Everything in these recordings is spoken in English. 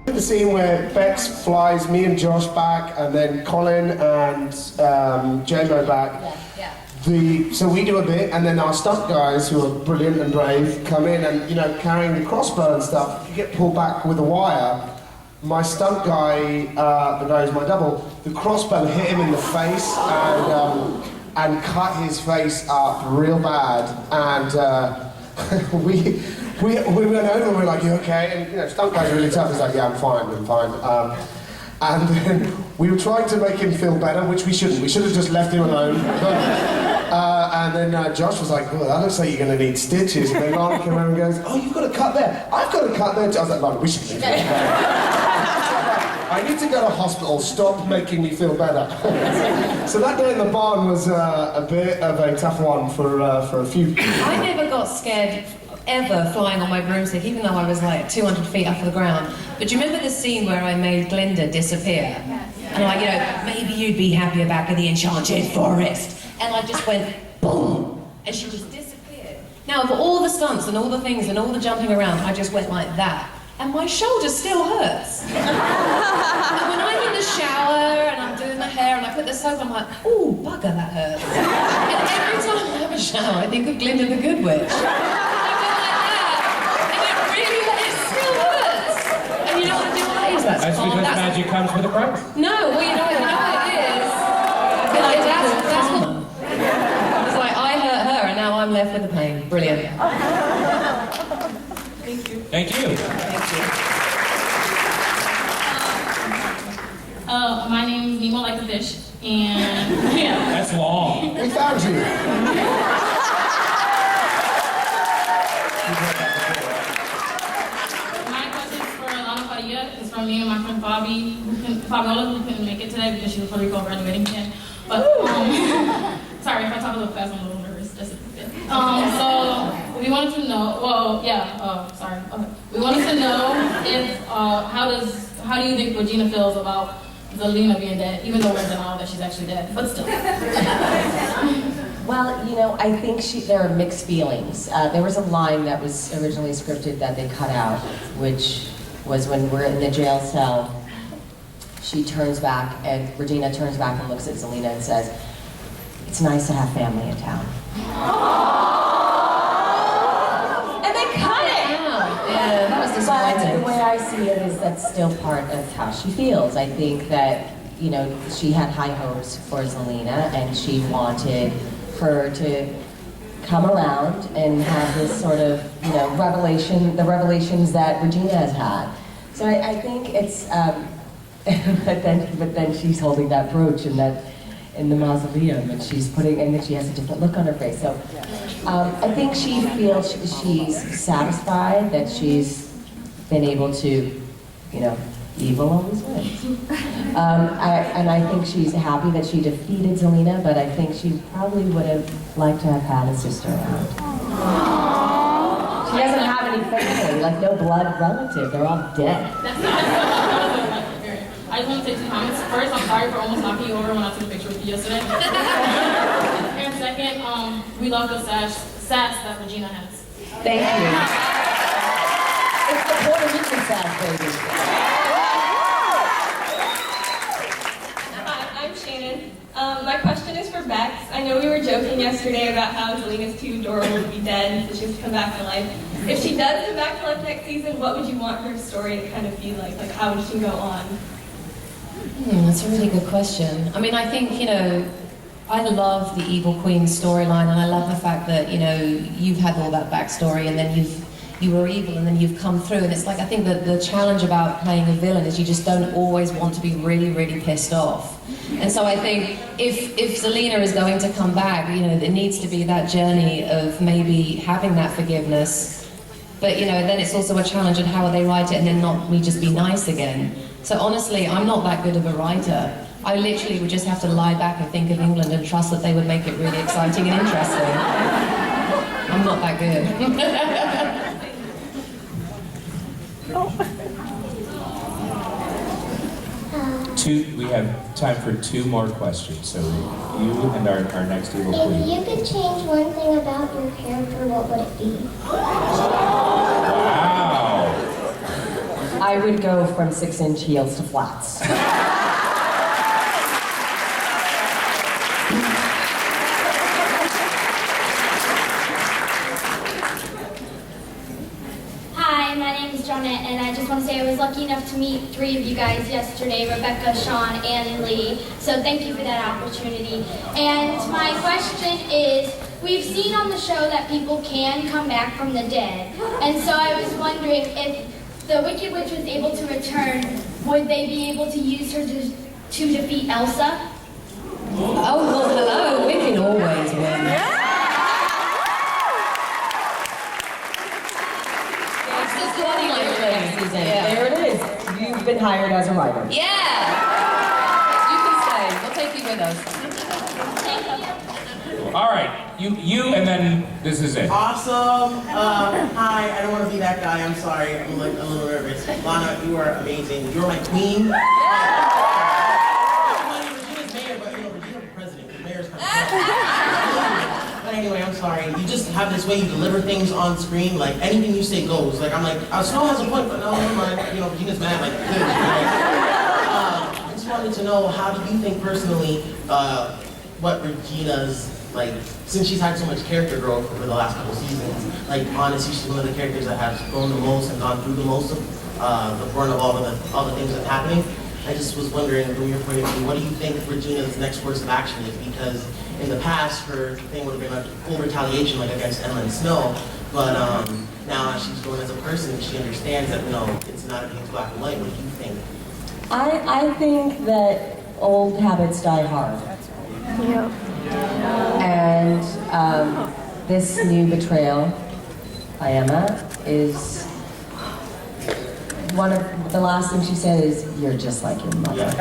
The scene where Bex flies me and Josh back, and then Colin and JMO back. Yeah. So we do a bit, and then our stunt guys, who are brilliant and brave, come in and, you know, carrying the crossbow and stuff. You get pulled back with a wire. My stunt guy, the guy who's my double, the crossbow hit him in the face and cut his face up real bad. And we went over and we were like, "You okay?" And, you know, stunt guy's really tough. He's like, "Yeah, I'm fine. And then we were trying to make him feel better, which we shouldn't. We should have just left him alone. And then Josh was like, "Oh, that looks like you're going to need stitches." And then Lauren came around and goes, "Oh, you've got a cut there. I've got a cut there." I was like, "Lauren, we should leave him." I need to go to hospital. Stop making me feel better. So that day in the barn was a bit of a tough one for a few. I never got scared ever flying on my broomstick, even though I was like 200 feet off the ground. But do you remember the scene where I made Glinda disappear? And like, you know, maybe you'd be happier back in the enchanted forest. And I just went boom, and she just disappeared. Now, of all the stunts and all the things and all the jumping around, I just went like that. And my shoulder still hurts. And when I'm in the shower and I'm doing the hair and I put the soap, I'm like, ooh, bugger, that hurts. And every time I have a shower, I think of Glinda the Good Witch. That's because magic comes with a price. No, well, you know what it is? That's what... It's like, I hurt her, and now I'm left with the pain. Brilliant. Thank you. Thank you. My name's Nemo Like the Fish, and yeah. That's long. We found you. It's from me and my friend Fabiola, who couldn't make it today because she was Puerto Rico graduating weekend. But sorry if I talk a little fast, I'm a little nervous. Just a bit. So we wanted to know. Well, yeah. Sorry. Okay. We wanted to know if how do you think Regina feels about Zelina being dead, even though we're in denial that she's actually dead, but still. Well, you know, I think there are mixed feelings. There was a line that was originally scripted that they cut out, which was when we're in the jail cell, she turns back, and Regina turns back and looks at Zelina and says, "It's nice to have family in town." And they cut it! Yeah, that was disappointing. But the way I see it is that's still part of how she feels. I think that, you know, she had high hopes for Zelina, and she wanted her to come around and have this sort of, you know, the revelations that Regina has had. So I think it's, but then she's holding that brooch in the mausoleum, and she's and then she has a different look on her face. So I think she feels she's satisfied that she's been able to, you know, evil always wins. And I think she's happy that she defeated Zelina, but I think she probably would have liked to have had a sister around. She doesn't have any family, like no blood relative. They're all dead. I just want to take 2 comments. First, I'm sorry for almost knocking you over when I took a picture with you yesterday. And second, we love the sass that Regina has. Thank you. It's the Puerto Rican sass, baby. I'm Shannon. My question is for Bex. I know we were joking yesterday about how Zelina's too adorable to be dead, so she has to come back to life. If she does come back to life next season, what would you want her story to kind of be like? Like, how would she go on? That's a really good question. I mean, I think, you know, I love the Evil Queen storyline, and I love the fact that, you know, you've had all that backstory, and then you were evil, and then you've come through, and it's like, I think that the challenge about playing a villain is you just don't always want to be really, really pissed off. And so I think if Zelina is going to come back, you know, there needs to be that journey of maybe having that forgiveness, but, you know, then it's also a challenge on how they write it and then not me just be nice again. So honestly, I'm not that good of a writer. I literally would just have to lie back and think of England and trust that they would make it really exciting and interesting. I'm not that good. We have time for 2 more questions. So you and our next Evil Queen. If you could change one thing about your character, what would it be? Wow. I I would go from 6-inch heels to flats. Hi, my name is Jonette, and I just want to say I was lucky enough to meet 3 of you guys yesterday, Rebecca, Sean, and Lee. So thank you for that opportunity. And my question is, we've seen on the show that people can come back from the dead. And so I was wondering if the Wicked Witch was able to return, would they be able to use her to defeat Elsa? Oh, well, hello. Wicked always wins. It's the Spotlight Season. Yeah. There it is. You've been hired as a writer. Yeah! You can stay. We'll take you with us. All right, you, and then this is it. Awesome. Hi, I don't want to be that guy. I'm sorry. I'm like a little nervous. Lana, you are amazing. You're my queen. Regina's mayor, but Regina's the president. The mayor's kind of But anyway, I'm sorry. You just have this way you deliver things on screen. Like anything you say goes. Like I'm like, Snow has a point, but no, never mind. Regina's mad. Like, good. I just wanted to know, how do you think personally what Regina's, like, since she's had so much character growth over the last couple seasons, like, honestly, she's one of the characters that has grown the most and gone through the most of the brunt of all the things that's happening. I just was wondering, from your point of view, what do you think Regina's next course of action is? Because in the past, her thing would have been like full retaliation, like against Emma and Snow, but now as she's grown as a person, she understands that, no, it's not against black and white. What do you think? I think that old habits die hard. And this new betrayal by Emma is one of the last things she said is, "You're just like your mother."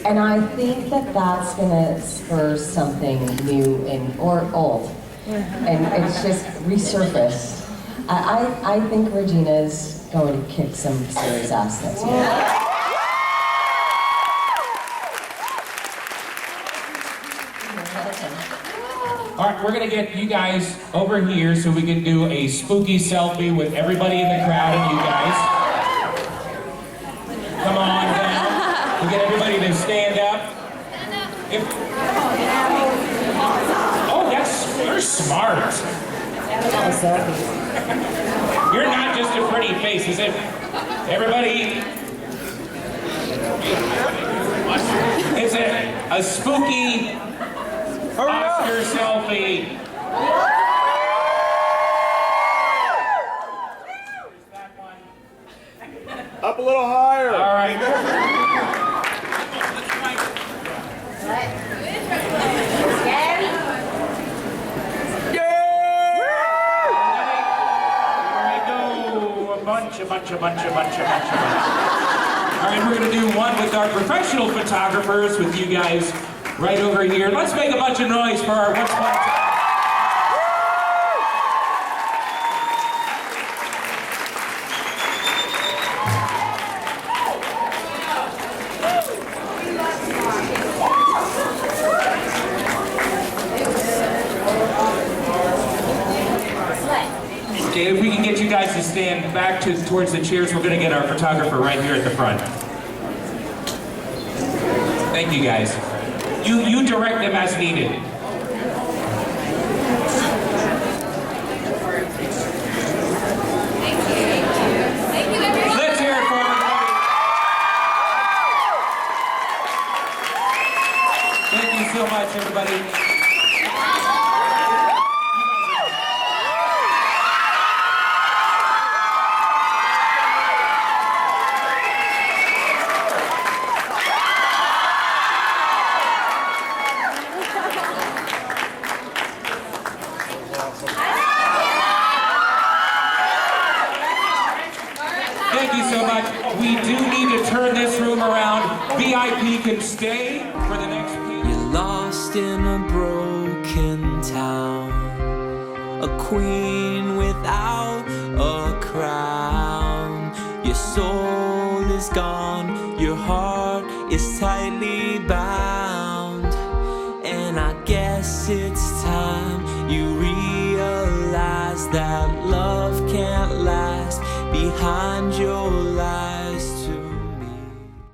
And I think that that's gonna spur something new or old, and it's just resurfaced. I think Regina's going to kick some serious ass next year. All right, we're gonna get you guys over here so we can do a spooky selfie with everybody in the crowd and you guys. Come on down. We'll get everybody to stand up. You're smart. You're not just a pretty face, is it? Everybody. It's a spooky Oscar selfie. Up a little higher. All right. A bunch. All right, we're gonna do one with our professional photographers with you guys right over here. Let's make a bunch of noise for our What's Fun Time. Okay, if we can get you guys to stand back towards the chairs, we're going to get our photographer right here at the front. Thank you, guys. You direct them as needed. Thank you, everyone. Let's hear it for everybody. Thank you so much, everybody. Thank you so much. We do need to turn this room around. VIP can stay for the next piece. You're lost in a broken town, a queen without a crown. Your soul is gone, your heart is tightly bound, and I guess it's time you realize that love can't last behind your